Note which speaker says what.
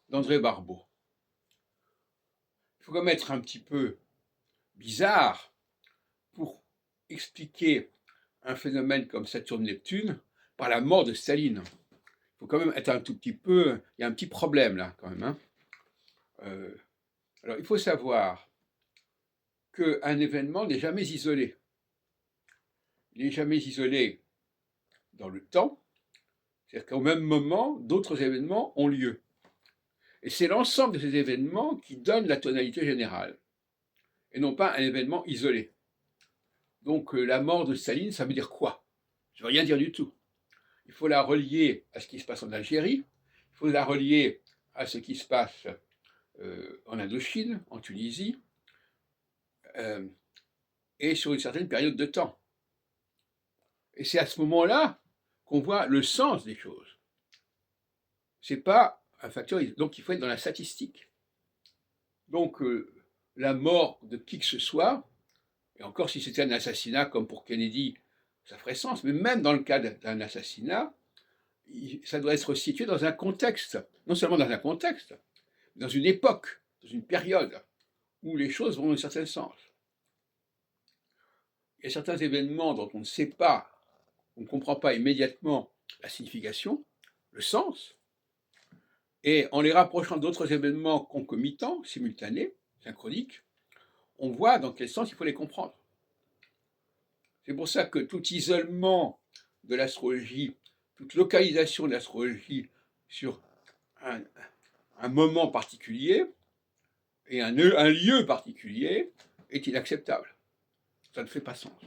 Speaker 1: d'André Barbeau. Il faut quand même être un petit peu bizarre pour expliquer un phénomène comme Saturne-Neptune par la mort de Staline. Il faut quand même être un tout petit peu... Il y a un petit problème là quand même. Hein. Alors il faut savoir qu'un événement n'est jamais isolé. Il n'est jamais isolé dans le temps, c'est-à-dire qu'au même moment, d'autres événements ont lieu. Et c'est l'ensemble de ces événements qui donne la tonalité générale, et non pas un événement isolé. Donc la mort de Staline, ça veut dire quoi? Ça ne veut rien dire du tout. Il faut la relier à ce qui se passe en Algérie, il faut la relier à ce qui se passe en Indochine, en Tunisie, et sur une certaine période de temps. Et c'est à ce moment-là qu'on voit le sens des choses. Ce n'est pas un facteur, donc il faut être dans la statistique. Donc la mort de qui que ce soit, et encore si c'était un assassinat comme pour Kennedy, ça ferait sens, mais même dans le cas d'un assassinat, ça doit être situé dans un contexte, non seulement dans un contexte, mais dans une époque, dans une période où les choses vont dans un certain sens. Il y a certains événements dont on ne sait pas, on ne comprend pas immédiatement la signification, le sens, et en les rapprochant d'autres événements concomitants, simultanés, synchroniques, on voit dans quel sens il faut les comprendre. C'est pour ça que tout isolement de l'astrologie, toute localisation de l'astrologie sur un moment particulier et un lieu particulier est inacceptable. Ça ne fait pas sens.